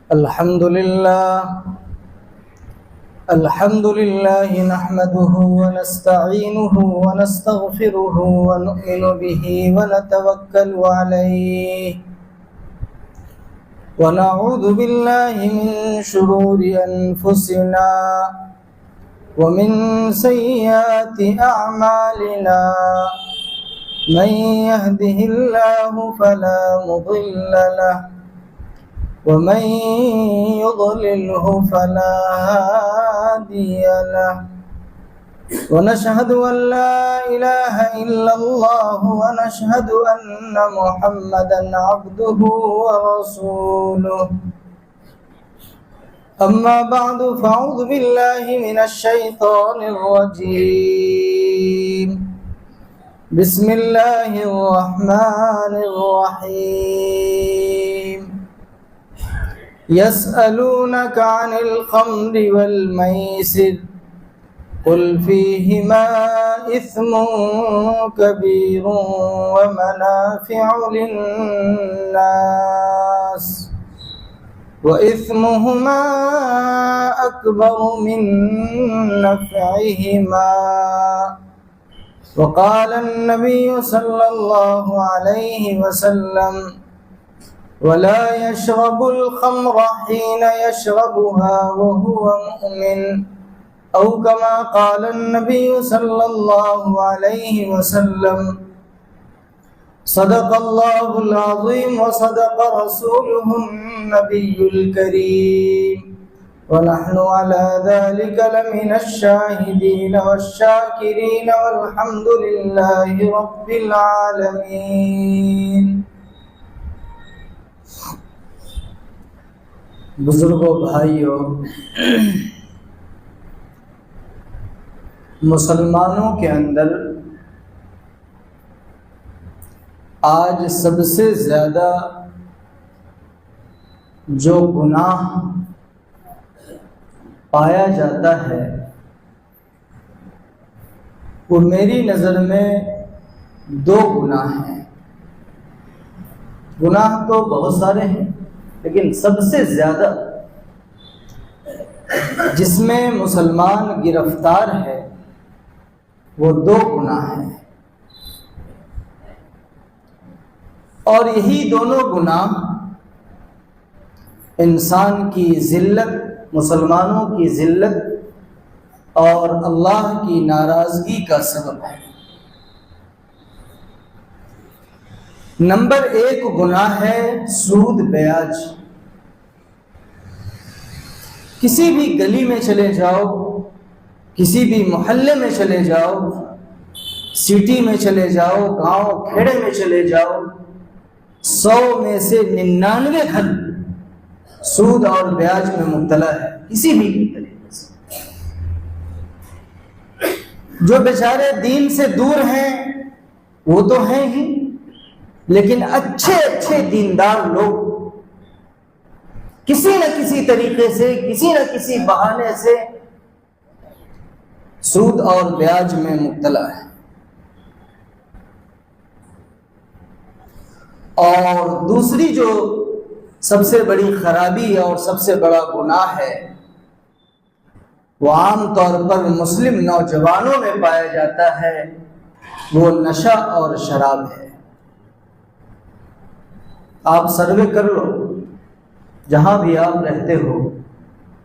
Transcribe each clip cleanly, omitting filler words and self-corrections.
الحمد لله نحمده ونستعينه ونستغفره ونؤمن به ونتوكل عليه ونعوذ بالله من شرور أنفسنا ومن سيئات أعمالنا من يهده الله فلا مضل له ومن يضلله فلا هادي له ونشهد أن لا إله إلا الله ونشهد أن محمدا عبده ورسوله أما بعد فأعوذ بالله من الشيطان الرجيم بسم الله الرحمن الرحيم يسألونك عن الخمر والميسر قل فيهما إثم كبير ومنافع للناس وإثمهما أكبر من نفعهما وقال النبي صلى الله عليه وسلم ولا يشرب الخمر حين يشربها وهو مؤمن أو كما قال النبي صلى الله عليه وسلم صدق الله العظيم وصدق رسوله النبي الكريم ونحن على ذلك لمن الشاهدين والشاكرين والحمد لله رب العالمين. بزرگوں، بھائیوں، مسلمانوں کے اندر آج سب سے زیادہ جو گناہ پایا جاتا ہے وہ میری نظر میں دو گناہ ہیں. گناہ تو بہت سارے ہیں لیکن سب سے زیادہ جس میں مسلمان گرفتار ہے وہ دو گناہ ہیں، اور یہی دونوں گناہ انسان کی ذلت، مسلمانوں کی ذلت اور اللہ کی ناراضگی کا سبب ہے. نمبر 1 گناہ ہے سود بیاج. کسی بھی گلی میں چلے جاؤ، کسی بھی محلے میں چلے جاؤ، سٹی میں چلے جاؤ، گاؤں کھیڑے میں چلے جاؤ، 100 میں سے 99 گھر سود اور بیاج میں مبتلا ہے کسی بھی طریقے سے. جو بیچارے دین سے دور ہیں وہ تو ہیں ہی، لیکن اچھے دیندار لوگ کسی نہ کسی طریقے سے، کسی نہ کسی بہانے سے سود اور بیاج میں مبتلا ہے. اور دوسری جو سب سے بڑی خرابی اور سب سے بڑا گناہ ہے وہ عام طور پر مسلم نوجوانوں میں پایا جاتا ہے، وہ نشہ اور شراب ہے. آپ سروے کر لو، جہاں بھی آپ رہتے ہو،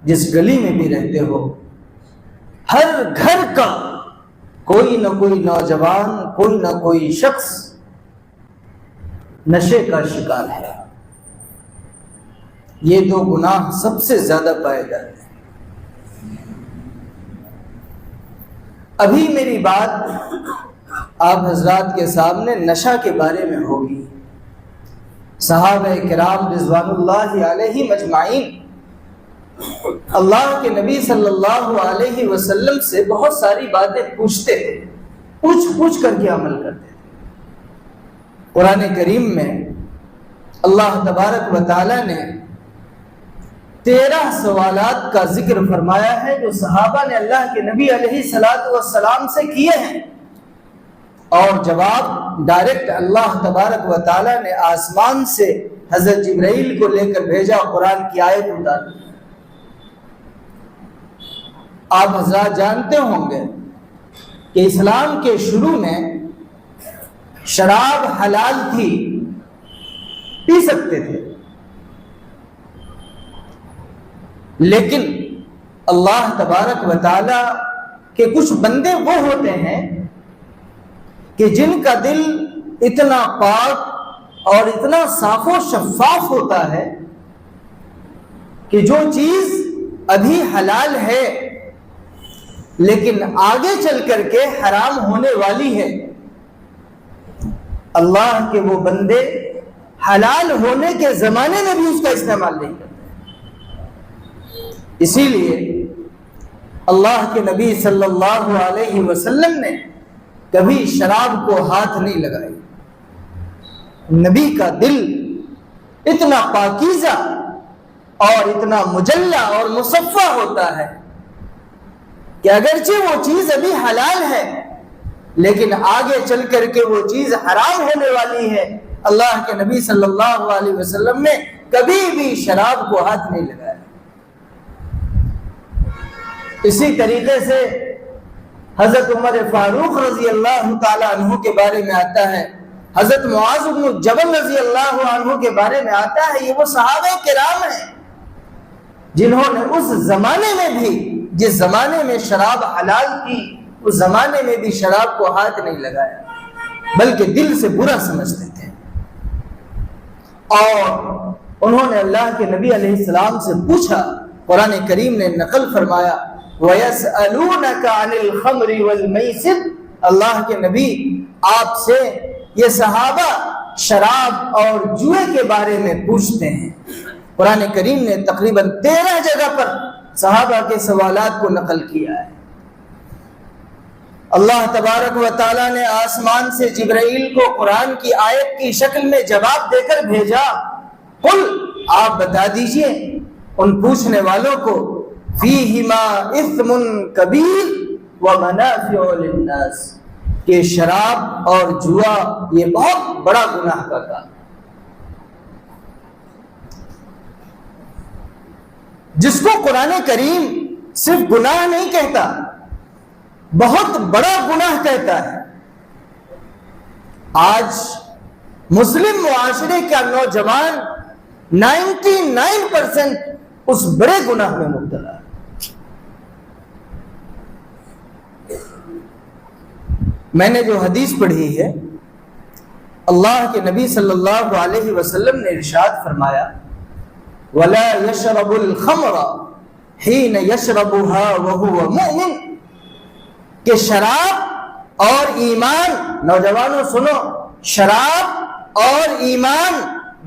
جس گلی میں بھی رہتے ہو، ہر گھر کا کوئی نہ کوئی نوجوان، کوئی نہ کوئی شخص نشے کا شکار ہے. یہ دو گناہ سب سے زیادہ پائے جاتے ہیں. ابھی میری بات آپ حضرات کے سامنے نشہ کے بارے میں ہوگی. صحابہ کرام رضوان اللہ علیہ مجمعین اللہ کے نبی صلی اللہ علیہ وسلم سے بہت ساری باتیں پوچھتے تھے، پوچھ کر کے عمل کرتے تھے. قرآن کریم میں اللہ تبارک و تعالی نے 13 سوالات کا ذکر فرمایا ہے جو صحابہ نے اللہ کے نبی علیہ السلام سے کیے ہیں، اور جواب ڈائریکٹ اللہ تبارک و تعالی نے آسمان سے حضرت جبرائیل کو لے کر بھیجا، قرآن کی آیت اتاری۔ آپ حضرات جانتے ہوں گے کہ اسلام کے شروع میں شراب حلال تھی، پی سکتے تھے، لیکن اللہ تبارک و تعالی کے کچھ بندے وہ ہوتے ہیں کہ جن کا دل اتنا پاک اور اتنا صاف و شفاف ہوتا ہے کہ جو چیز ابھی حلال ہے لیکن آگے چل کر کے حرام ہونے والی ہے، اللہ کے وہ بندے حلال ہونے کے زمانے میں بھی اس کا استعمال نہیں کرتے۔ اسی لیے اللہ کے نبی صلی اللہ علیہ وسلم نے کبھی شراب کو ہاتھ نہیں لگائی۔ نبی کا دل اتنا پاکیزہ اور اتنا مجلہ اور مصفہ ہوتا ہے کہ اگرچہ وہ چیز ابھی حلال ہے لیکن آگے چل کر کے وہ چیز حرام ہونے والی ہے، اللہ کے نبی صلی اللہ علیہ وسلم نے کبھی بھی شراب کو ہاتھ نہیں لگایا۔ اسی طریقے سے حضرت عمر فاروق رضی اللہ تعالی عنہ کے بارے میں آتا ہے، حضرت معاذ بن جبل رضی اللہ عنہ کے بارے میں آتا ہے، یہ وہ صحابہ کرام ہیں جنہوں نے اس زمانے میں بھی، جس زمانے میں شراب حلال تھی، اس زمانے میں بھی شراب کو ہاتھ نہیں لگایا بلکہ دل سے برا سمجھتے تھے، اور انہوں نے اللہ کے نبی علیہ السلام سے پوچھا، قرآن کریم نے نقل فرمایا وَيَسْأَلُونَكَ عَنِ الْخَمْرِ وَالْمَيْسِرِ، اللہ کے نبی آپ سے یہ صحابہ شراب اور جوئے کے بارے میں پوچھتے ہیں۔ قرآن کریم نے تقریباً 13 جگہ پر صحابہ کے سوالات کو نقل کیا ہے۔ اللہ تبارک و تعالیٰ نے آسمان سے جبرائیل کو قرآن کی آیت کی شکل میں جواب دے کر بھیجا، قل، آپ بتا دیجئے ان پوچھنے والوں کو، فیہما اثم کبیر ومنافع للناس، کہ شراب اور جوا یہ بہت بڑا گناہ کا کام، جس کو قرآن کریم صرف گناہ نہیں کہتا، بہت بڑا گناہ کہتا ہے۔ آج مسلم معاشرے کا نوجوان 99% اس بڑے گناہ میں مبتلا ہے۔ میں نے جو حدیث پڑھی ہے، اللہ کے نبی صلی اللہ علیہ وسلم نے ارشاد فرمایا وَلَا يَشْرَبُ الْخَمْرَ حِينَ يَشْرَبُهَا وَهُوَ مُؤْمِنٌ، کہ شراب اور ایمان، نوجوانوں سنو، شراب اور ایمان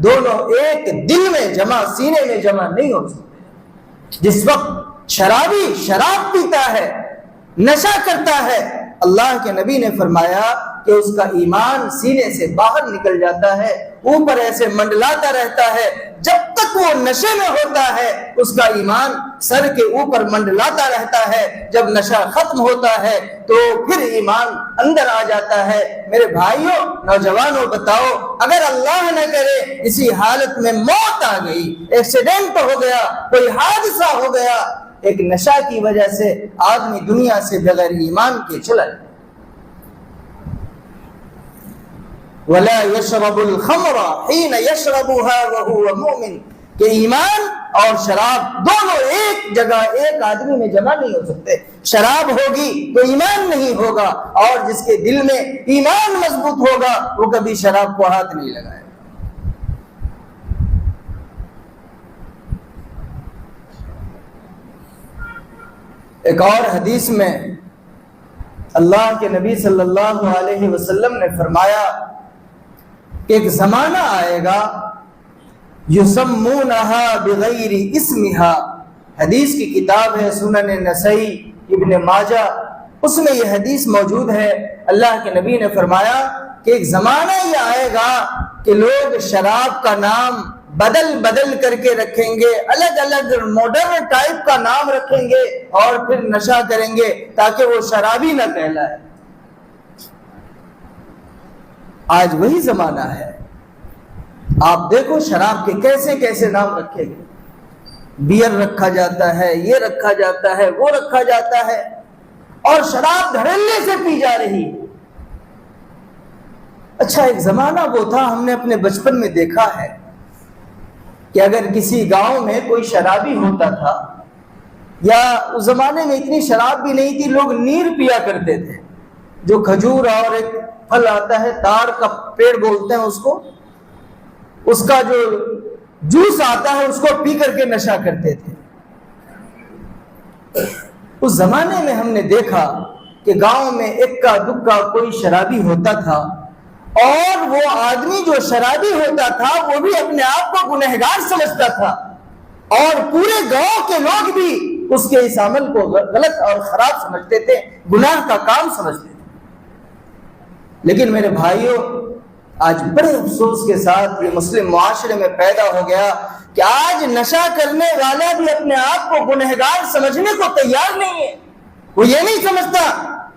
دونوں ایک دل میں جمع، سینے میں جمع نہیں ہو سکتے۔ جس وقت شرابی شراب پیتا ہے، نشہ کرتا ہے، اللہ کے نبی نے فرمایا کہ اس کا ایمان سینے سے باہر نکل جاتا ہے، اوپر ایسے منڈلاتا رہتا ہے، جب تک وہ نشے میں ہوتا ہے اس کا ایمان سر کے اوپر منڈلاتا رہتا ہے، جب نشہ ختم ہوتا ہے تو پھر ایمان اندر آ جاتا ہے۔ میرے بھائیوں، نوجوانوں، بتاؤ، اگر اللہ نہ کرے اسی حالت میں موت آ گئی، ایکسیڈنٹ ہو گیا، کوئی حادثہ ہو گیا، ایک نشہ کی وجہ سے آدمی دنیا سے بغیر ایمان کے چلا جائے۔ وَلَا يَشْرَبُ الْخَمْرَ حِينَ يَشْرَبُهَا وَهُوَ مُؤْمِنٌ، کہ ایمان اور شراب دونوں ایک جگہ ایک آدمی میں جمع نہیں ہو سکتے۔ شراب ہوگی تو ایمان نہیں ہوگا، اور جس کے دل میں ایمان مضبوط ہوگا وہ کبھی شراب کو ہاتھ نہیں لگائے۔ ایک اور حدیث میں اللہ کے نبی صلی اللہ علیہ وسلم نے فرمایا کہ ایک زمانہ آئے گا یسمونها بغیر اسمها، حدیث کی کتاب ہے سنن نسائی، ابن ماجہ، اس میں یہ حدیث موجود ہے۔ اللہ کے نبی نے فرمایا کہ ایک زمانہ یہ آئے گا کہ لوگ شراب کا نام بدل بدل کر کے رکھیں گے، الگ الگ ماڈرن ٹائپ کا نام رکھیں گے اور پھر نشہ کریں گے تاکہ وہ شرابی نہ کہلائے۔ آج وہی زمانہ ہے آپ دیکھو شراب کے کیسے کیسے نام رکھے گئے، بیئر رکھا جاتا ہے، یہ رکھا جاتا ہے، وہ رکھا جاتا ہے، اور شراب دھڑلے سے پی جا رہی ہے۔ اچھا ایک زمانہ وہ تھا، ہم نے اپنے بچپن میں دیکھا ہے کہ اگر کسی گاؤں میں کوئی شرابی ہوتا تھا، یا اس زمانے میں اتنی شراب بھی نہیں تھی، لوگ نیر پیا کرتے تھے، جو کھجور اور ایک پھل آتا ہے، تار کا پیڑ بولتے ہیں اس کو، اس کا جو جوس آتا ہے اس کو پی کر کے نشہ کرتے تھے۔ اس زمانے میں ہم نے دیکھا کہ گاؤں میں اکا دکا کوئی شرابی ہوتا تھا، اور وہ آدمی جو شرابی ہوتا تھا وہ بھی اپنے آپ کو گنہگار سمجھتا تھا، اور پورے گاؤں کے لوگ بھی اس کے اس عمل کو غلط اور خراب سمجھتے تھے، گناہ کا کام سمجھتے تھے۔ لیکن میرے بھائیوں، آج بڑے افسوس کے ساتھ یہ مسلم معاشرے میں پیدا ہو گیا کہ آج نشہ کرنے والا بھی اپنے آپ کو گنہگار سمجھنے کو تیار نہیں ہے۔ وہ یہ نہیں سمجھتا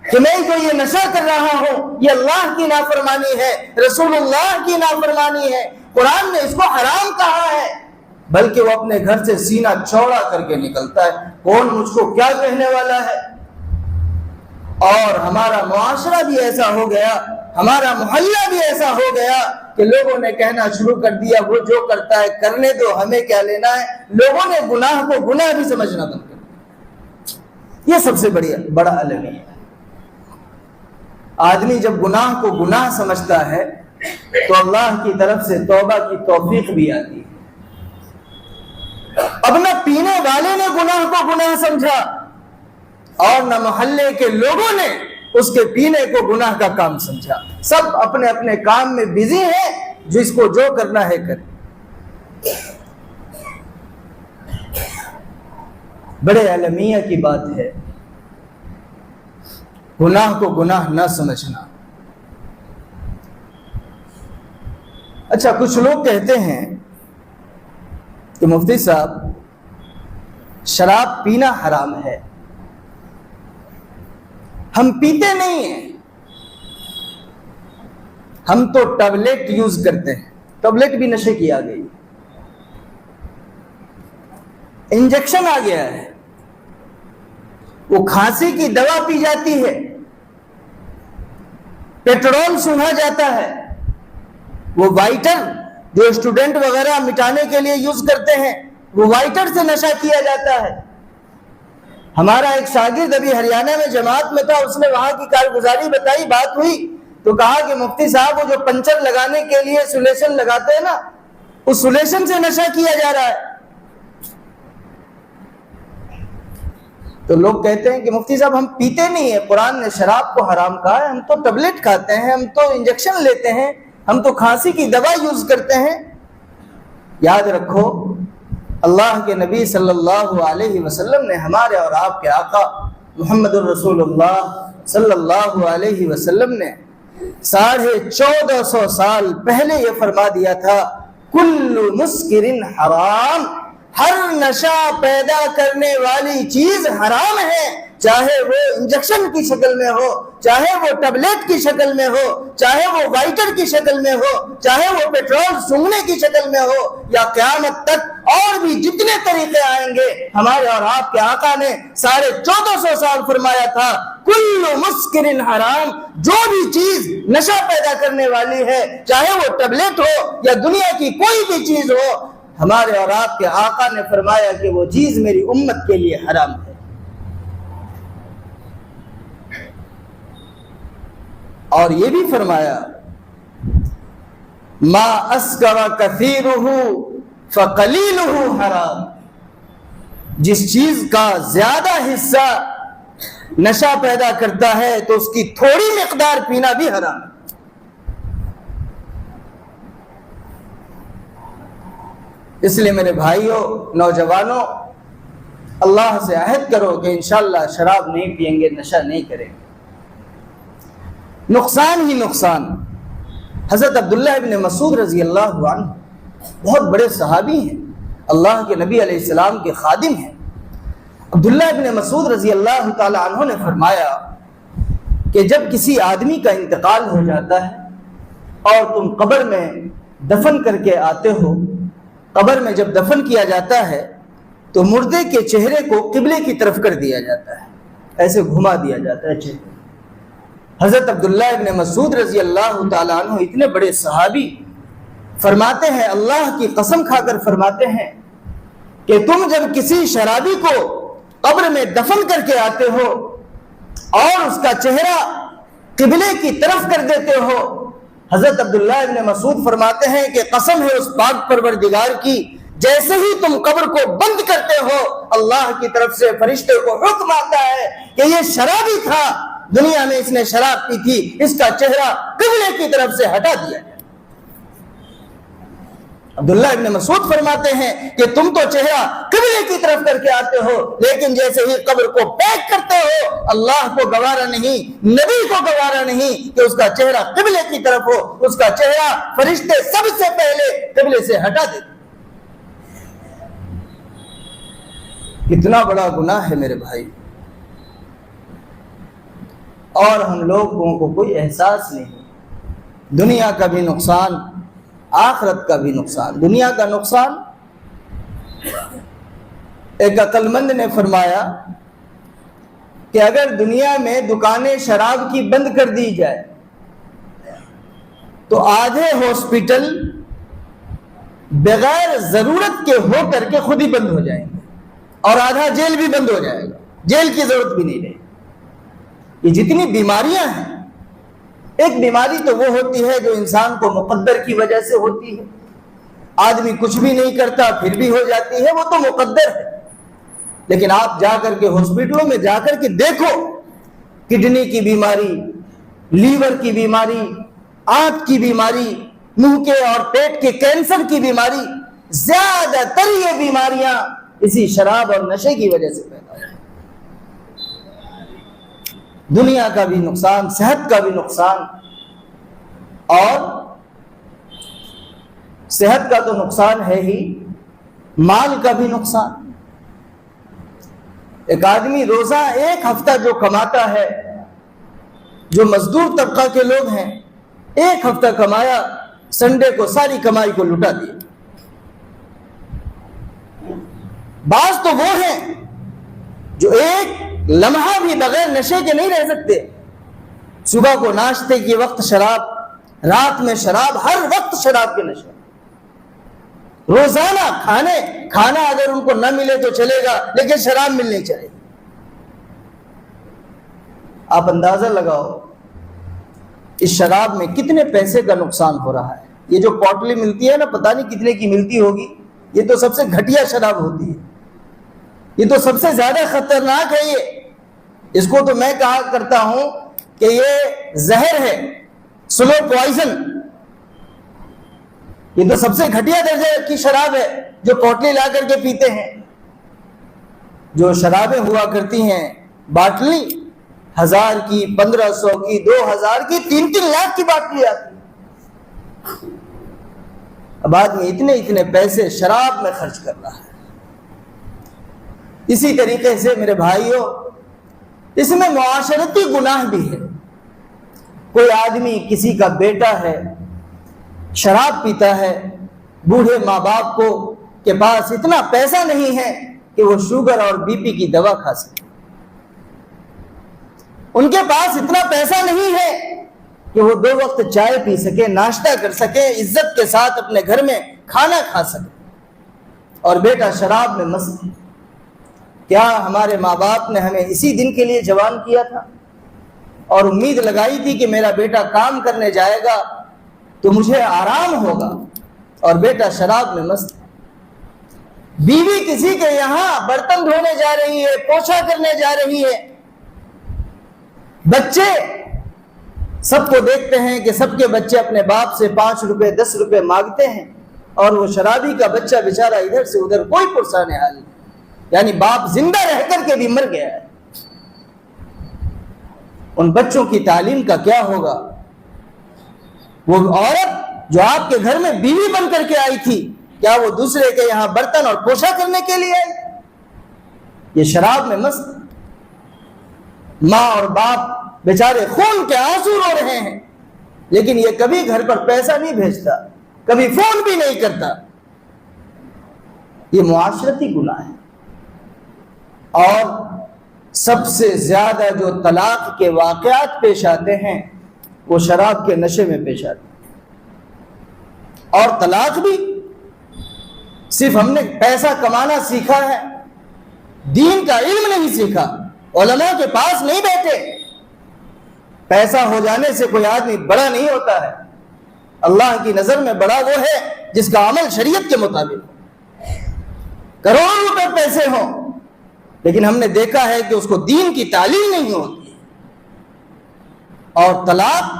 کہ میں جو یہ نشہ کر رہا ہوں یہ اللہ کی نافرمانی ہے، رسول اللہ کی نافرمانی ہے، قرآن نے اس کو حرام کہا ہے، بلکہ وہ اپنے گھر سے سینہ چوڑا کر کے نکلتا ہے، کون مجھ کو کیا کہنے والا ہے۔ اور ہمارا معاشرہ بھی ایسا ہو گیا، ہمارا محلہ بھی ایسا ہو گیا کہ لوگوں نے کہنا شروع کر دیا وہ جو کرتا ہے کرنے دو، ہمیں کیا لینا ہے۔ لوگوں نے گناہ کو گناہ بھی سمجھنا بند کر دیا۔ یہ سب سے بڑا المیہ ہے۔ آدمی جب گناہ کو گناہ سمجھتا ہے تو اللہ کی طرف سے توبہ کی توفیق بھی آتی ہے۔ اب نہ پینے والے نے گناہ کو گناہ سمجھا، اور نہ محلے کے لوگوں نے اس کے پینے کو گناہ کا کام سمجھا۔ سب اپنے اپنے کام میں بزی ہیں، جس کو جو کرنا ہے کرے۔ بڑے المیہ کی بات ہے گناہ کو گناہ نہ سمجھنا۔ اچھا کچھ لوگ کہتے ہیں کہ مفتی صاحب شراب پینا حرام ہے، ہم پیتے نہیں ہیں، ہم تو ٹیبلٹ یوز کرتے ہیں۔ ٹیبلٹ بھی نشے کی آ گئی، انجیکشن آ گیا ہے، وہ کھانسی کی دوا پی جاتی ہے، پیٹرول سونا جاتا ہے، وہ وائٹر جو اسٹوڈنٹ وغیرہ مٹانے کے لیے یوز کرتے ہیں، وہ وائٹر سے نشہ کیا جاتا ہے۔ ہمارا ایک شاگرد ابھی ہریانہ میں جماعت میں تھا، اس نے وہاں کی کارگزاری بتائی، بات ہوئی تو کہا کہ مفتی صاحب وہ جو پنچر لگانے کے لیے سولیشن لگاتے ہیں نا، اس سولیشن سے نشہ کیا جا رہا ہے۔ تو لوگ کہتے ہیں کہ مفتی صاحب ہم پیتے نہیں ہیں، قرآن نے شراب کو حرام کہا ہے، ہم تو ٹیبلٹ کھاتے ہیں، ہم تو انجیکشن لیتے ہیں، ہم تو کھانسی کی دوا یوز کرتے ہیں۔ یاد رکھو اللہ کے نبی صلی اللہ علیہ وسلم نے ہمارے اور آپ کے آقا محمد الرسول اللہ صلی اللہ علیہ وسلم نے 1450 سال پہلے یہ فرما دیا تھا، کل مسکر حرام، ہر نشہ پیدا کرنے والی چیز حرام ہے، چاہے وہ انجیکشن کی شکل میں ہو، چاہے وہ ٹیبلٹ کی شکل میں ہو، چاہے وہ وائٹر کی شکل میں ہو، چاہے وہ پیٹرول سونگنے کی شکل میں ہو، یا قیامت تک اور بھی جتنے طریقے آئیں گے، ہمارے اور آپ کے آقا نے 1450 سال فرمایا تھا کل مسکر حرام، جو بھی چیز نشہ پیدا کرنے والی ہے، چاہے وہ ٹیبلٹ ہو یا دنیا کی کوئی بھی چیز ہو، ہمارے اور آپ کے آقا نے فرمایا کہ وہ چیز میری امت کے لیے حرام ہے۔ اور یہ بھی فرمایا ما اسکر کثیرہ فقلیلہ حرام، جس چیز کا زیادہ حصہ نشہ پیدا کرتا ہے تو اس کی تھوڑی مقدار پینا بھی حرام ہے۔ اس لیے میرے بھائیوں، نوجوانوں، اللہ سے عہد کرو کہ انشاءاللہ شراب نہیں پئیں گے، نشہ نہیں کریں گے، نقصان ہی نقصان۔ حضرت عبداللہ ابن مسعود رضی اللہ عنہ بہت بڑے صحابی ہیں، اللہ کے نبی علیہ السلام کے خادم ہیں۔ عبداللہ ابن مسعود رضی اللہ تعالی عنہ نے فرمایا کہ جب کسی آدمی کا انتقال ہو جاتا ہے اور تم قبر میں دفن کر کے آتے ہو، قبر میں جب دفن کیا جاتا ہے تو مردے کے چہرے کو قبلے کی طرف کر دیا جاتا ہے، ایسے گھما دیا جاتا ہے چہرے۔ حضرت عبداللہ ابن مسعود رضی اللہ تعالیٰ عنہ اتنے بڑے صحابی فرماتے ہیں، اللہ کی قسم کھا کر فرماتے ہیں کہ تم جب کسی شرابی کو قبر میں دفن کر کے آتے ہو اور اس کا چہرہ قبلے کی طرف کر دیتے ہو، حضرت عبداللہ ابن مسعود فرماتے ہیں کہ قسم ہے اس پاک پروردگار کی، جیسے ہی تم قبر کو بند کرتے ہو اللہ کی طرف سے فرشتے کو حکم آتا ہے کہ یہ شرابی تھا، دنیا میں اس نے شراب پی تھی، اس کا چہرہ قبلے کی طرف سے ہٹا دیا جائے۔ عبداللہ ابن مسعود فرماتے ہیں کہ تم تو چہرہ قبلے کی طرف کر کے آتے ہو، لیکن جیسے ہی قبر کو پیک کرتے ہو اللہ کو گوارا نہیں، نبی کو گوارا نہیں کہ اس کا چہرہ قبلے کی طرف ہو، اس کا چہرہ فرشتے سب سے پہلے قبلے سے ہٹا دیتے۔ کتنا بڑا گناہ ہے میرے بھائی، اور ہم لوگوں کو کوئی احساس نہیں۔ دنیا کا بھی نقصان، آخرت کا بھی نقصان۔ دنیا کا نقصان، ایک عقل مند نے فرمایا کہ اگر دنیا میں دکانیں شراب کی بند کر دی جائے تو آدھے ہاسپٹل بغیر ضرورت کے ہو کر کے خود ہی بند ہو جائیں گے، اور آدھا جیل بھی بند ہو جائے گا، جیل کی ضرورت بھی نہیں رہے۔ یہ جتنی بیماریاں ہیں، ایک بیماری تو وہ ہوتی ہے جو انسان کو مقدر کی وجہ سے ہوتی ہے، آدمی کچھ بھی نہیں کرتا پھر بھی ہو جاتی ہے، وہ تو مقدر ہے۔ لیکن آپ جا کر کے ہاسپٹلوں میں جا کر کے دیکھو، کڈنی کی بیماری، لیور کی بیماری، آنکھ کی بیماری، منہ کے اور پیٹ کے کینسر کی بیماری، زیادہ تر یہ بیماریاں اسی شراب اور نشے کی وجہ سے پیدا ہوئی۔ دنیا کا بھی نقصان، صحت کا بھی نقصان، اور صحت کا تو نقصان ہے ہی، مال کا بھی نقصان۔ ایک آدمی روزہ ایک ہفتہ جو کماتا ہے، جو مزدور طبقہ کے لوگ ہیں، ایک ہفتہ کمایا، سنڈے کو ساری کمائی کو لٹا دیا۔ بعض تو وہ ہیں جو ایک لمحہ بھی بغیر نشے کے نہیں رہ سکتے، صبح کو ناشتے کے وقت شراب، رات میں شراب، ہر وقت شراب کے نشے، روزانہ کھانا اگر ان کو نہ ملے تو چلے گا لیکن شراب ملنی چاہیے۔ آپ اندازہ لگاؤ اس شراب میں کتنے پیسے کا نقصان ہو رہا ہے۔ یہ جو پوٹلی ملتی ہے نا، پتہ نہیں کتنے کی ملتی ہوگی، یہ تو سب سے گھٹیا شراب ہوتی ہے، یہ تو سب سے زیادہ خطرناک ہے۔ اس کو تو میں کہا کرتا ہوں کہ یہ زہر ہے، سلو پوائزن۔ یہ تو سب سے گھٹیا درجے کی شراب ہے جو پوٹلی لا کر کے پیتے ہیں۔ جو شرابیں ہوا کرتی ہیں باٹلی 1000 کی، 1500 کی، 2000 کی، 3 لاکھ کی باٹلی آتی ہے۔ اب آدمی اتنے پیسے شراب میں خرچ کر رہا ہے۔ اسی طریقے سے میرے بھائیوں، اس میں معاشرتی گناہ بھی ہے۔ کوئی آدمی، کسی کا بیٹا ہے، شراب پیتا ہے، بوڑھے ماں باپ کو کے پاس اتنا پیسہ نہیں ہے کہ وہ شوگر اور بی پی کی دوا کھا سکے، ان کے پاس اتنا پیسہ نہیں ہے کہ وہ 2 وقت چائے پی سکے، ناشتہ کر سکے، عزت کے ساتھ اپنے گھر میں کھانا کھا سکے، اور بیٹا شراب میں مست ہے۔ کیا ہمارے ماں باپ نے ہمیں اسی دن کے لیے جوان کیا تھا اور امید لگائی تھی کہ میرا بیٹا کام کرنے جائے گا تو مجھے آرام ہوگا، اور بیٹا شراب میں مست ہے۔ بیوی کسی کے یہاں برتن دھونے جا رہی ہے، پوچھا کرنے جا رہی ہے، بچے سب کو دیکھتے ہیں کہ سب کے بچے اپنے باپ سے 5 روپے 10 روپے مانگتے ہیں، اور وہ شرابی کا بچہ بیچارہ ادھر سے ادھر کوئی پرسان حال نہیں، یعنی باپ زندہ رہ کر کے بھی مر گیا ہے۔ ان بچوں کی تعلیم کا کیا ہوگا؟ وہ عورت جو آپ کے گھر میں بیوی بن کر کے آئی تھی، کیا وہ دوسرے کے یہاں برتن اور پوچھا کرنے کے لیے آئی؟ یہ شراب میں مست۔ ماں اور باپ بیچارے خون کے آنسو رو رہے ہیں، لیکن یہ کبھی گھر پر پیسہ نہیں بھیجتا، کبھی فون بھی نہیں کرتا. یہ معاشرتی گناہ ہے. اور سب سے زیادہ جو طلاق کے واقعات پیش آتے ہیں وہ شراب کے نشے میں پیش آتے ہیں. اور طلاق بھی صرف ہم نے پیسہ کمانا سیکھا ہے, دین کا علم نہیں سیکھا, علماء کے پاس نہیں بیٹھے. پیسہ ہو جانے سے کوئی آدمی بڑا نہیں ہوتا ہے. اللہ کی نظر میں بڑا وہ ہے جس کا عمل شریعت کے مطابق ہو. کروڑوں روپے پیسے ہوں لیکن ہم نے دیکھا ہے کہ اس کو دین کی تعلیم نہیں ہوتی. اور طلاق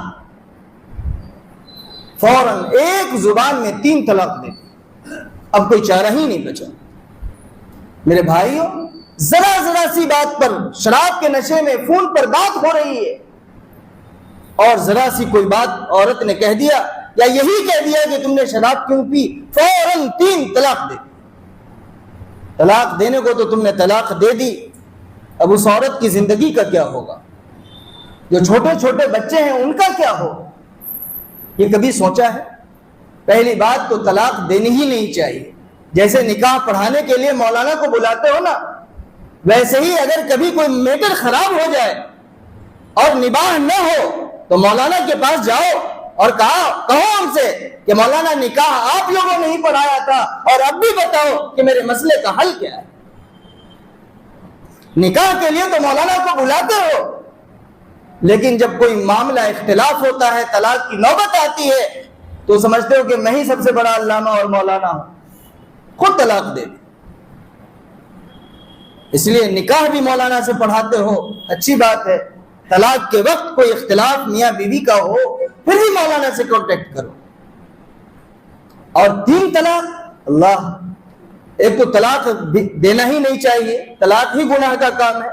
فوراً ایک زبان میں 3 طلاق دیتی. اب کوئی چارہ ہی نہیں بچا. میرے بھائیوں, ذرا سی بات پر شراب کے نشے میں فون پر بات ہو رہی ہے, اور ذرا سی کوئی بات عورت نے کہہ دیا یا یہی کہہ دیا کہ تم نے شراب کیوں پی, فوراً 3 طلاق دے. طلاق دینے کو تو تم نے طلاق دے دی, اب اس عورت کی زندگی کا کیا ہوگا؟ جو چھوٹے چھوٹے بچے ہیں ان کا کیا ہوگا؟ یہ کبھی سوچا ہے؟ پہلی بات تو طلاق دینی ہی نہیں چاہیے. جیسے نکاح پڑھانے کے لیے مولانا کو بلاتے ہو نا, ویسے ہی اگر کبھی کوئی میٹر خراب ہو جائے اور نباہ نہ ہو تو مولانا کے پاس جاؤ اور کہو ان سے کہ مولانا نکاح آپ لوگوں نے ہی پڑھایا تھا اور اب بھی بتاؤ کہ میرے مسئلے کا حل کیا ہے. نکاح کے لیے تو مولانا کو بلاتے ہو, لیکن جب کوئی معاملہ اختلاف ہوتا ہے, طلاق کی نوبت آتی ہے, تو سمجھتے ہو کہ میں ہی سب سے بڑا علامہ اور مولانا ہوں, خود طلاق دے. اس لیے نکاح بھی مولانا سے پڑھاتے ہو, اچھی بات ہے. طلاق کے وقت کوئی اختلاف میاں بیوی کا ہو پھر بھی مولانا سے کانٹیکٹ کرو. اور 3 طلاق, اللہ, ایک تو طلاق دینا ہی نہیں چاہیے, طلاق ہی گناہ کا کام ہے.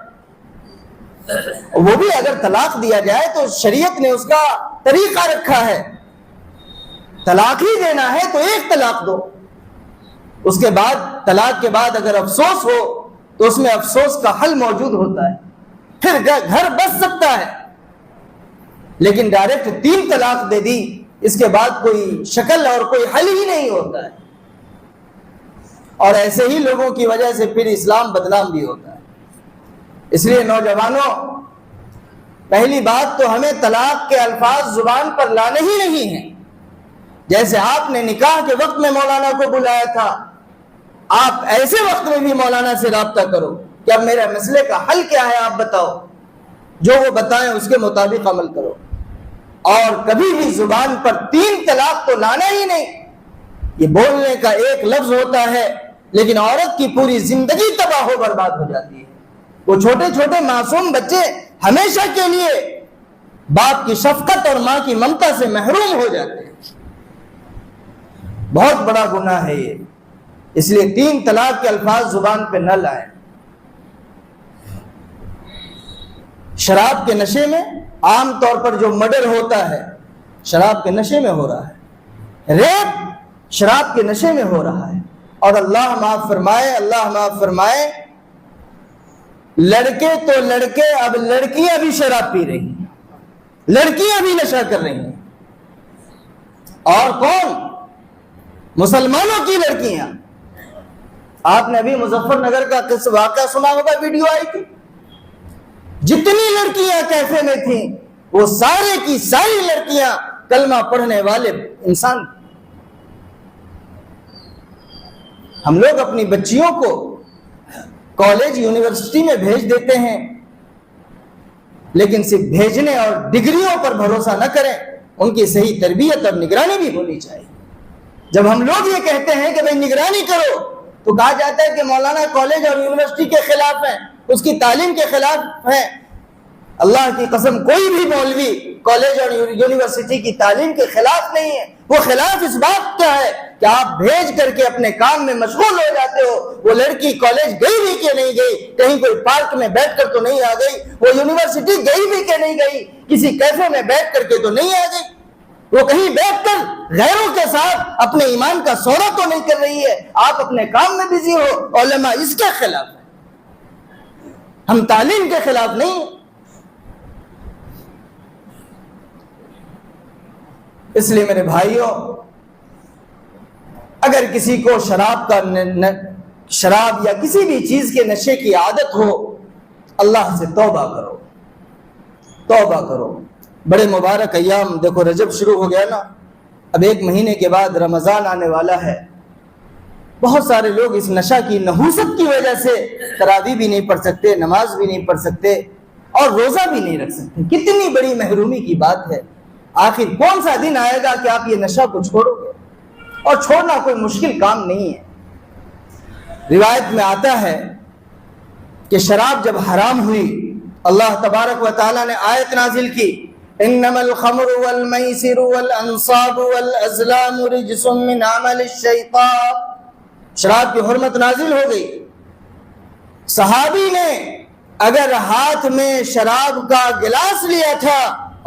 وہ بھی اگر طلاق دیا جائے تو شریعت نے اس کا طریقہ رکھا ہے. طلاق ہی دینا ہے تو 1 طلاق دو. اس کے بعد طلاق کے بعد اگر افسوس ہو تو اس میں افسوس کا حل موجود ہوتا ہے, پھر گھر بس سکتا ہے. لیکن ڈائریکٹ 3 طلاق دے دی, اس کے بعد کوئی شکل اور کوئی حل ہی نہیں ہوتا ہے. اور ایسے ہی لوگوں کی وجہ سے پھر اسلام بدنام بھی ہوتا ہے. اس لیے نوجوانوں, پہلی بات تو ہمیں طلاق کے الفاظ زبان پر لانے ہی نہیں ہیں. جیسے آپ نے نکاح کے وقت میں مولانا کو بلایا تھا, آپ ایسے وقت میں بھی مولانا سے رابطہ کرو کہ اب میرے مسئلے کا حل کیا ہے, آپ بتاؤ. جو وہ بتائیں اس کے مطابق عمل کرو. اور کبھی بھی زبان پر 3 طلاق تو لانا ہی نہیں. یہ بولنے کا ایک لفظ ہوتا ہے لیکن عورت کی پوری زندگی تباہ و برباد ہو جاتی ہے. وہ چھوٹے چھوٹے معصوم بچے ہمیشہ کے لیے باپ کی شفقت اور ماں کی ممتا سے محروم ہو جاتے ہیں. بہت بڑا گناہ ہے یہ. اس لیے 3 طلاق کے الفاظ زبان پہ نہ لائیں. شراب کے نشے میں عام طور پر جو مرڈر ہوتا ہے شراب کے نشے میں ہو رہا ہے, ریپ شراب کے نشے میں ہو رہا ہے. اور اللہ معاف فرمائے, اللہ معاف فرمائے, لڑکے تو لڑکے, اب لڑکیاں بھی شراب پی رہی ہیں, لڑکیاں بھی نشہ کر رہی ہیں. اور کون؟ مسلمانوں کی لڑکیاں. آپ نے ابھی مظفر نگر کا واقعہ سنا ہوگا, ویڈیو آئی تھی. جتنی لڑکیاں کیفے میں تھیں وہ سارے کی ساری لڑکیاں کلمہ پڑھنے والے انسان. ہم لوگ اپنی بچیوں کو کالج یونیورسٹی میں بھیج دیتے ہیں, لیکن صرف بھیجنے اور ڈگریوں پر بھروسہ نہ کریں, ان کی صحیح تربیت اور نگرانی بھی ہونی چاہیے. جب ہم لوگ یہ کہتے ہیں کہ بھائی نگرانی کرو تو کہا جاتا ہے کہ مولانا کالج اور یونیورسٹی کے خلاف ہیں, اس کی تعلیم کے خلاف ہیں. اللہ کی قسم, کوئی بھی مولوی کالج اور یونیورسٹی کی تعلیم کے خلاف نہیں ہے. وہ خلاف اس بات کا ہے کہ آپ بھیج کر کے اپنے کام میں مشغول ہو جاتے ہو. وہ لڑکی کالج گئی بھی کہ نہیں گئی, کہیں کوئی پارک میں بیٹھ کر تو نہیں آ گئی, وہ یونیورسٹی گئی بھی کہ نہیں گئی, کسی کیفے میں بیٹھ کر کے تو نہیں آ گئی, وہ کہیں بیٹھ کر غیروں کے ساتھ اپنے ایمان کا سودا تو نہیں کر رہی ہے. آپ اپنے کام میں بزی ہو. علماء اس کے خلاف ہیں, ہم تعلیم کے خلاف نہیں. اس لیے میرے بھائیوں, اگر کسی کو شراب یا کسی بھی چیز کے نشے کی عادت ہو، اللہ سے توبہ کرو، توبہ کرو۔ بڑے مبارک ایام، دیکھو رجب شروع ہو گیا نا، اب 1 مہینے کے بعد رمضان آنے والا ہے۔ بہت سارے لوگ اس نشہ کی نحوست کی وجہ سے تراویح بھی نہیں پڑھ سکتے، نماز بھی نہیں پڑھ سکتے اور روزہ بھی نہیں رکھ سکتے۔ کتنی بڑی محرومی کی بات ہے۔ آخر کون سا دن آئے گا کہ آپ یہ نشہ کو چھوڑو گے؟ اور چھوڑنا کوئی مشکل کام نہیں ہے۔ روایت میں آتا ہے کہ شراب جب حرام ہوئی، اللہ تبارک و تعالیٰ نے آیت نازل کی، انما الخمر والمیسر والانصاب والازلام رجس من عمل الشیطان۔ شراب کی حرمت نازل ہو گئی۔ صحابی نے اگر ہاتھ میں شراب کا گلاس لیا تھا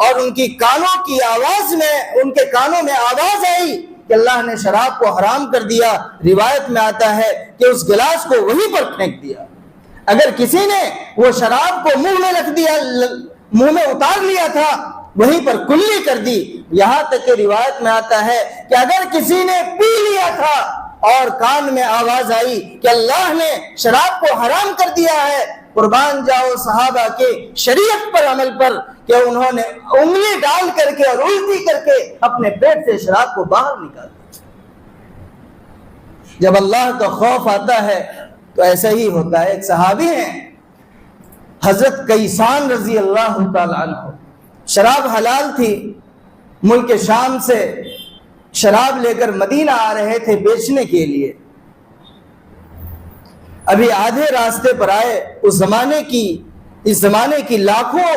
اور ان کے کانوں میں آواز آئی کہ اللہ نے شراب کو حرام کر دیا، روایت میں آتا ہے کہ اس گلاس کو وہیں پر پھینک دیا۔ اگر کسی نے وہ شراب کو منہ میں رکھ دیا، منہ میں اتار لیا تھا، وہیں پر کلی کر دی۔ یہاں تک کہ روایت میں آتا ہے کہ اگر کسی نے پی لیا تھا اور کان میں آواز آئی کہ اللہ نے شراب کو حرام کر دیا ہے، قربان جاؤ صحابہ کے شریعت پر عمل پر کہ انہوں نے انگلی ڈال کر کے اور الٹی کر کے اپنے پیٹ سے شراب کو باہر نکال دیا۔ جب اللہ کا خوف آتا ہے تو ایسا ہی ہوتا ہے۔ ایک صحابی ہیں حضرت کیسان رضی اللہ تعالی عنہ، شراب حلال تھی، ملک شام سے شراب لے کر مدینہ آ رہے تھے بیچنے کے لیے۔ ابھی آدھے راستے پر آئے، اس زمانے کی لاکھوں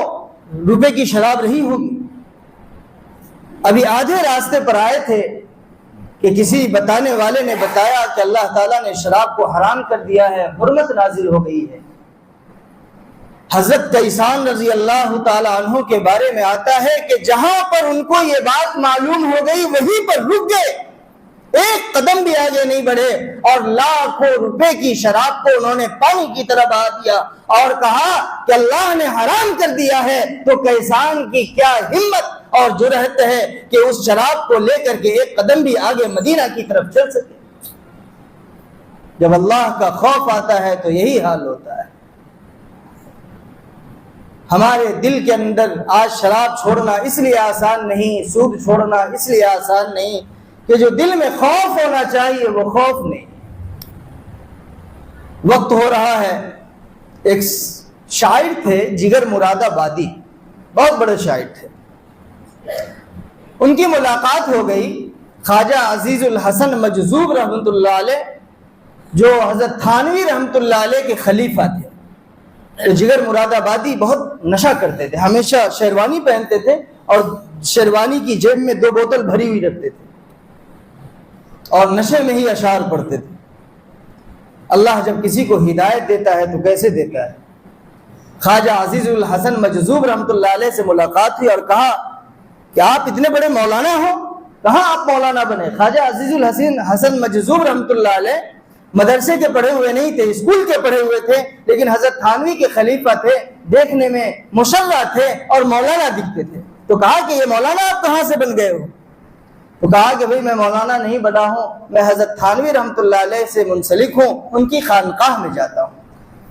روپے کی شراب رہی ہوگی۔ ابھی آدھے راستے پر آئے تھے کہ کسی بتانے والے نے بتایا کہ اللہ تعالیٰ نے شراب کو حرام کر دیا ہے، حرمت نازل ہو گئی ہے۔ حضرت کیسان رضی اللہ تعالی عنہ کے بارے میں آتا ہے کہ جہاں پر ان کو یہ بات معلوم ہو گئی وہیں پر رک گئے، ایک قدم بھی آگے نہیں بڑھے، اور لاکھوں روپے کی شراب کو انہوں نے پانی کی طرح بہا دیا اور کہا کہ اللہ نے حرام کر دیا ہے۔ تو کیسان کی کیا ہمت اور جرأت ہے کہ اس شراب کو لے کر کے ایک قدم بھی آگے مدینہ کی طرف چل سکے۔ جب اللہ کا خوف آتا ہے تو یہی حال ہوتا ہے۔ ہمارے دل کے اندر آج شراب چھوڑنا اس لیے آسان نہیں، سود چھوڑنا اس لیے آسان نہیں کہ جو دل میں خوف ہونا چاہیے وہ خوف نہیں۔ وقت ہو رہا ہے، ایک شاعر تھے جگر مراد آبادی، بہت بڑے شاعر تھے، ان کی ملاقات ہو گئی خواجہ عزیز الحسن مجذوب رحمۃ اللہ علیہ، جو حضرت تھانوی رحمۃ اللہ علیہ کے خلیفہ تھے۔ تو جگر مراد آبادی بہت نشہ کرتے تھے، ہمیشہ شیروانی پہنتے تھے اور شیروانی کی جیب میں 2 بوتل بھری ہوئی رکھتے تھے اور نشے میں ہی اشعار پڑھتے تھے۔ اللہ جب کسی کو ہدایت دیتا ہے تو کیسے دیتا ہے۔ خواجہ عزیز الحسن مجذوب رحمۃ اللہ علیہ سے ملاقات ہوئی اور کہا کہ آپ اتنے بڑے مولانا ہو، کہاں آپ مولانا بنے؟ خواجہ عزیز الحسن مجذوب رحمۃ اللہ علیہ مدرسے کے پڑھے ہوئے نہیں تھے، اسکول کے پڑھے ہوئے تھے، لیکن حضرت تھانوی کے خلیفہ تھے، دیکھنے میں مشرع تھے اور مولانا دکھتے تھے۔ تو کہا کہ یہ مولانا آپ کہاں سے بن گئے ہو؟ تو کہا کہ بھئی میں مولانا نہیں بنا ہوں، میں حضرت تھانوی رحمۃ اللہ علیہ سے منسلک ہوں، ان کی خانقاہ میں جاتا ہوں۔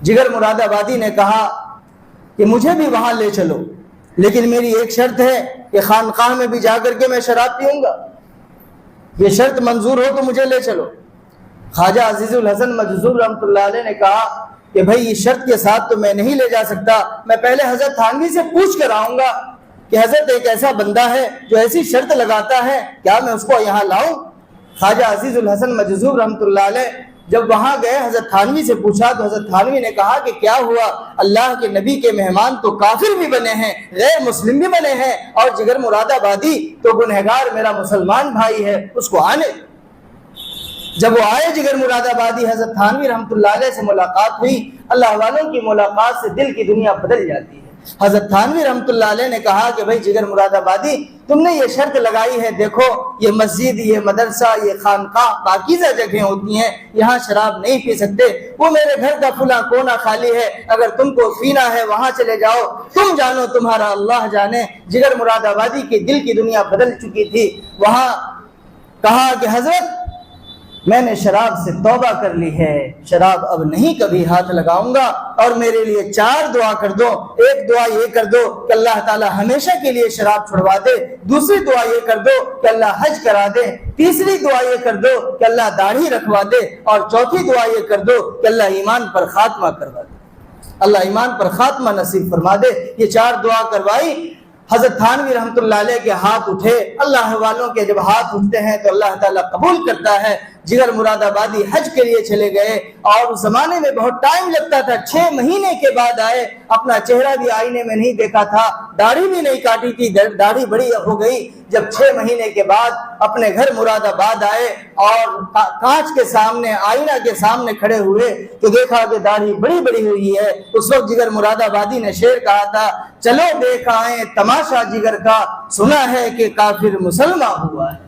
جگر مراد آبادی نے کہا کہ مجھے بھی وہاں لے چلو، لیکن میری ایک شرط ہے کہ خانقاہ میں بھی جا کر کے میں شراب پیوں گا، یہ شرط منظور ہو تو مجھے لے چلو۔ خواجہ عزیز الحسن مجذوب رحمۃ اللہ علیہ نے کہا کہ بھائی اس شرط کے ساتھ تو میں نہیں لے جا سکتا، میں پہلے حضرت تھانوی سے پوچھ کر آؤں گا کہ حضرت ایک ایسا بندہ ہے جو ایسی شرط لگاتا ہے، کیا میں اس کو یہاں لاؤں؟ خواجہ عزیز الحسن مجذوب رحمۃ اللہ علیہ جب وہاں گئے، حضرت تھانوی سے پوچھا تو حضرت تھانوی نے کہا کہ کیا ہوا، اللہ کے نبی کے مہمان تو کافر بھی بنے ہیں، غیر مسلم بھی بنے ہیں، اور جگر مراد آبادی تو گنہگار میرا مسلمان بھائی ہے، اس کو آنے۔ جب وہ آئے جگر مراد آبادی، حضرت تھانوی رحمۃ اللہ علیہ سے ملاقات ہوئی۔ اللہ والوں کی ملاقات سے دل کی دنیا بدل جاتی ہے۔ حضرت تھانوی رحمۃ اللہ علیہ نے کہا کہ بھائی جگر مراد آبادی، تم نے یہ شرط لگائی ہے، دیکھو یہ مسجد، یہ مدرسہ، یہ خانقاہ پاکیزہ جگہیں ہوتی ہیں، یہاں شراب نہیں پی سکتے، وہ میرے گھر کا فلاں کونا خالی ہے، اگر تم کو پینا ہے وہاں چلے جاؤ، تم جانو تمہارا اللہ جانے۔ جگر مراد آبادی کی دل کی دنیا بدل چکی تھی۔ وہاں کہا کہ حضرت میں نے شراب سے توبہ کر لی ہے، شراب اب نہیں کبھی ہاتھ لگاؤں گا، اور میرے لیے 4 دعا کر دو۔ ایک دعا یہ کر دو کہ اللہ تعالی ہمیشہ کے لیے شراب چھڑوا دے، دوسری دعا یہ کر دو کہ اللہ حج کرا دے، تیسری دعا یہ کر دو کہ اللہ داڑھی رکھوا دے، اور چوتھی دعا یہ کر دو کہ اللہ ایمان پر خاتمہ کروا دے، اللہ ایمان پر خاتمہ نصیب فرما دے۔ یہ 4 دعا کروائی۔ حضرت تھانوی رحمۃ اللہ علیہ کے ہاتھ اٹھے۔ اللہ والوں کے جب ہاتھ اٹھتے ہیں تو اللہ تعالیٰ قبول کرتا ہے۔ جگر مراد آبادی حج کے لیے چلے گئے، اور اس زمانے میں بہت ٹائم لگتا تھا، 6 مہینے کے بعد آئے۔ اپنا چہرہ بھی آئینے میں نہیں دیکھا تھا، داڑھی بھی نہیں کاٹی تھی، داڑھی بڑی ہو گئی۔ جب 6 مہینے کے بعد اپنے گھر مراد آباد آئے اور کانچ کے سامنے، آئینہ کے سامنے کھڑے ہوئے تو دیکھا کہ داڑھی بڑی بڑی ہوئی ہے۔ اس وقت جگر مراد آبادی نے شعر کہا تھا، چلو دیکھ آئیں تماشا جگر کا، سنا ہے کہ کافر مسلمان ہوا ہے۔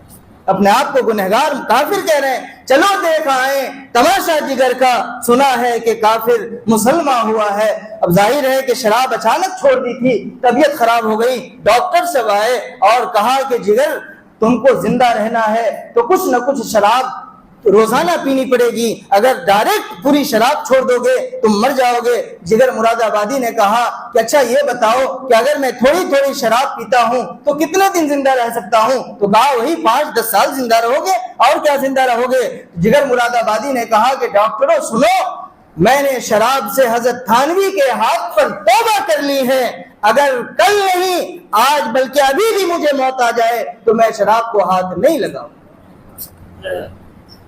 اپنے آپ کو گنہگار کافر کہہ رہے ہیں، چلو دیکھ آئیں تماشا جگر کا، سنا ہے کہ کافر مسلمان ہوا ہے۔ اب ظاہر ہے کہ شراب اچانک چھوڑ دی تھی، طبیعت خراب ہو گئی، ڈاکٹر سے آئے اور کہا کہ جگر تم کو زندہ رہنا ہے تو کچھ نہ کچھ شراب روزانہ پینی پڑے گی، اگر ڈائریکٹ پوری شراب چھوڑ دو گے تم مر جاؤ گے۔ جگر مراد آبادی نے کہا کہ اچھا یہ بتاؤ کہ اگر میں تھوڑی تھوڑی شراب پیتا ہوں تو کتنے دن زندہ رہ سکتا ہوں؟ تو کہا وہی 5-10 سال زندہ رہو گے، اور کیا زندہ رہو گے۔ جگر مراد آبادی نے کہا کہ ڈاکٹروں سنو، میں نے شراب سے حضرت تھانوی کے ہاتھ پر توبہ کر لی ہے، اگر کل نہیں آج بلکہ ابھی بھی مجھے موت آ جائے تو میں شراب کو ہاتھ نہیں لگاؤں۔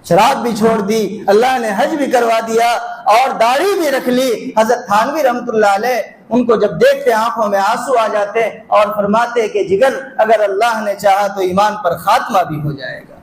شراب بھی چھوڑ دی، اللہ نے حج بھی کروا دیا، اور داڑھی بھی رکھ لی۔ حضرت تھانوی رحمۃ اللہ علیہ ان کو جب دیکھتے آنکھوں میں آنسو آ جاتے اور فرماتے کہ جگر اگر اللہ نے چاہا تو ایمان پر خاتمہ بھی ہو جائے گا۔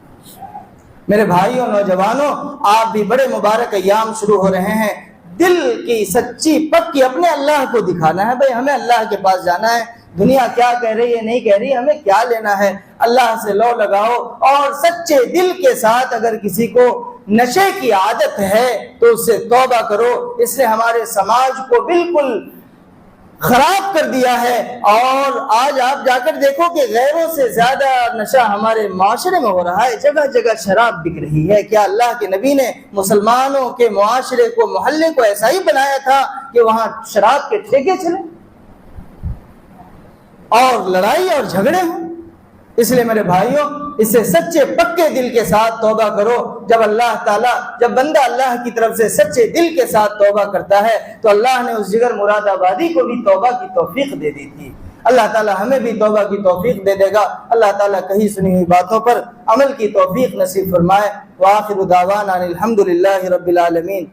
میرے بھائیوں، نوجوانوں، آپ بھی بڑے مبارک ایام شروع ہو رہے ہیں۔ دل کی سچی پکی اپنے اللہ کو دکھانا ہے۔ بھئی ہمیں اللہ کے پاس جانا ہے، دنیا کیا کہہ رہی ہے نہیں کہہ رہی، ہمیں کیا لینا ہے، اللہ سے لو لگاؤ، اور سچے دل کے ساتھ اگر کسی کو نشے کی عادت ہے تو اس سے توبہ کرو۔ اس نے ہمارے سماج کو بالکل خراب کر دیا ہے، اور آج آپ جا کر دیکھو کہ غیروں سے زیادہ نشہ ہمارے معاشرے میں ہو رہا ہے، جگہ جگہ شراب بک رہی ہے۔ کیا اللہ کے نبی نے مسلمانوں کے معاشرے کو، محلے کو ایسا ہی بنایا تھا کہ وہاں شراب کے ٹھیکے چلیں اور لڑائی اور جھگڑے ہوں؟ اس لیے میرے بھائیوں، اس سے سچے پکے دل کے ساتھ توبہ کرو۔ جب بندہ اللہ کی طرف سے سچے دل کے ساتھ توبہ کرتا ہے تو اللہ نے اس جگر مراد آبادی کو بھی توبہ کی توفیق دے دی تھی۔ اللہ تعالی ہمیں بھی توبہ کی توفیق دے دے گا۔ اللہ تعالی کہیں سنی ہوئی باتوں پر عمل کی توفیق نصیب فرمائے۔ وآخر دعوانا الحمدللہ رب العالمین۔